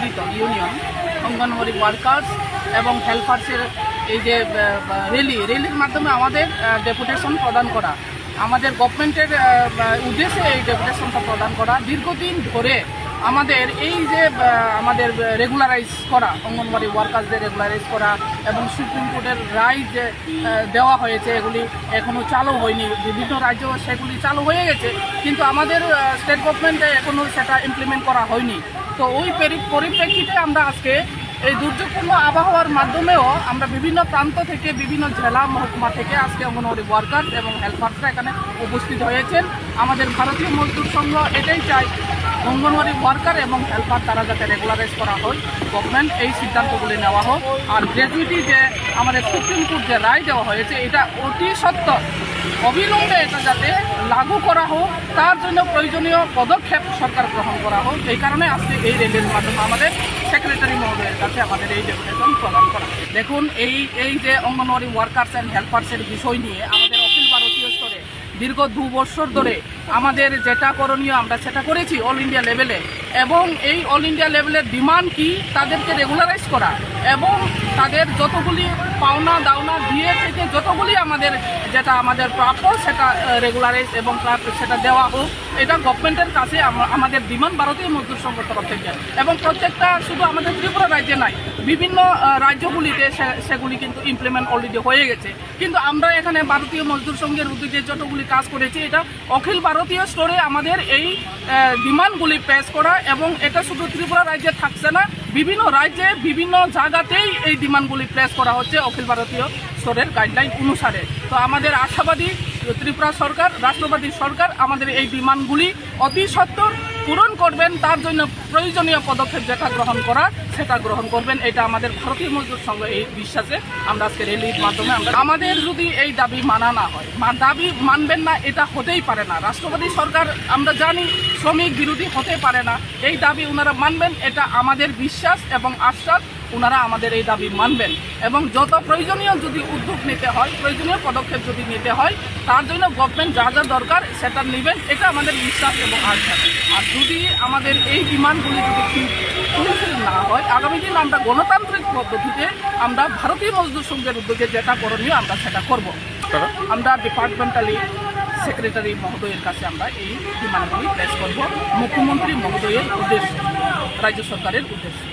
সমন্বিত union anganwadi workers এবং হেল্পার্সের এই যে র্যালির মাধ্যমে আমাদের ডেপুটেশন প্রদান করা, আমাদের গভর্নমেন্টের উদ্দেশ্যে এই ডেপুটেশনটা প্রদান করা। দীর্ঘদিন ধরে আমাদের এই যে আমাদের রেগুলারাইজ করা, অঙ্গনওয়াড়ি ওয়ার্কার্সদের রেগুলারাইজ করা এবং সুপ্রিম কোর্টের রায় যে দেওয়া হয়েছে এগুলি এখনও চালু হয়নি। বিভিন্ন রাজ্য সেগুলি চালু হয়ে গেছে, কিন্তু আমাদের স্টেট গভর্নমেন্টে এখনও সেটা ইমপ্লিমেন্ট করা হয়নি। তো ওই পরিপ্রেক্ষিতে আমরা আজকে এই দুর্যোগপূর্ণ আবহাওয়ার মাধ্যমেও আমরা বিভিন্ন প্রান্ত থেকে, বিভিন্ন জেলা মহকুমা থেকে আজকে অঙ্গনওয়াড়ি ওয়ার্কার এবং হেল্পারসরা এখানে উপস্থিত হয়েছেন। আমাদের ভারতীয় মজদুর সংঘ এটাই চাই, অঙ্গনওয়াড়ি ওয়ার্কার এবং হেল্পার তারা যাতে রেগুলারাইজ করা হয়, গভর্নমেন্ট এই সিদ্ধান্তগুলি নেওয়া হোক। আর গ্র্যাজুইটি যে আমাদের সুপ্রিম কোর্ট যে রায় দেওয়া হয়েছে এটা অতি সত্বর অবিলম্বে এটা যাতে লাগু করা হোক, তার জন্য প্রয়োজনীয় পদক্ষেপ সরকার গ্রহণ করা হোক। এই কারণে আজকে এই র্যালির মাধ্যমে আমাদের সেক্রেটারি মহোদয়ের কাছে আমাদের এই ডেপুটেশন প্রদান করা। দেখুন, এই যে অঙ্গনওয়াড়ি ওয়ার্কার্স অ্যান্ড হেল্পার্সের বিষয় নিয়ে আমাদের অখিল ভারতীয় স্তরে দীর্ঘ 2 বছর ধরে আমাদের যেটা করণীয় আমরা সেটা করেছি অল ইন্ডিয়া লেভেলে, এবং এই অল ইন্ডিয়া লেভেলের ডিমান্ড কি তাদেরকে রেগুলারাইজ করা এবং তাদের যতগুলি পাওনা দাওনা দিয়ে থেকে যতগুলি আমাদের যেটা আমাদের প্রাপ্য সেটা রেগুলারাইজ এবং সেটা দেওয়া হোক, এটা গভর্নমেন্টের কাছে আমাদের ডিমান্ড ভারতীয় মজদুর সংঘ তরফ থেকে। এবং প্রত্যেকটা শুধু আমাদের ত্রিপুরা রাজ্যে নাই, বিভিন্ন রাজ্যগুলিতে সেগুলি কিন্তু ইমপ্লিমেন্ট অলরেডি হয়ে গেছে। কিন্তু আমরা এখানে ভারতীয় মজদুর সংঘের উদ্যোগে যতগুলি কাজ করেছি এটা অখিল ভারতীয় স্তরে আমাদের এই ডিমান্ডগুলি পেশ করা, এবং এটা শুধু ত্রিপুরা রাজ্যে থাকছে না, বিভিন্ন রাজ্যে বিভিন্ন জায়গাতেই এই ডিমান্ডগুলি প্লেস করা হচ্ছে অখিল ভারতীয় স্তরের গাইডলাইন অনুসারে। তো আমাদের আশাবাদী ত্রিপুরা সরকার, রাষ্ট্রবাদী সরকার আমাদের এই ডিমান্ডগুলি অতি সত্বর পূরণ করবেন, তার জন্য প্রয়োজনীয় পদক্ষেপ যেটা গ্রহণ করা সেটা গ্রহণ করবেন। এটা আমাদের ভারতীয় মজদুর সংঘ এই বিশ্বাসে আমরা আজকে র্যালির মাধ্যমে আমাদের যদি এই দাবি মানা না হয়, দাবি মানবেন না এটা হতেই পারে না। রাষ্ট্রবাদী সরকার আমরা জানি শ্রমিক বিরোধী হতে পারে না, এই দাবি ওনারা মানবেন, এটা আমাদের বিশ্বাস এবং আশ্বাস। ওনারা আমাদের এই দাবি মানবেন এবং যত প্রয়োজনীয় যদি উদ্যোগ নিতে হয়, প্রয়োজনীয় পদক্ষেপ যদি নিতে হয়, তার জন্য গভর্নমেন্ট যা যা দরকার সেটা নেবেন, এটা আমাদের বিশ্বাস এবং আশ্বাস। আর যদি আমাদের এই ডিমান্ডগুলি যদি ফুলফিল না হয়, আগামী দিন আমরা গণতান্ত্রিক পদ্ধতিতে আমরা ভারতীয় মজদুর সংঘের উদ্যোগে যেটা করণীয় আমরা সেটা করব। আমরা ডিপার্টমেন্টালি সেক্রেটারি মহোদয়ের কাছে আমরা এই ডিমান্ডগুলি প্লেস করব মুখ্যমন্ত্রী মহোদয়ের উদ্দেশ্যে, রাজ্য সরকারের উদ্দেশ্যে।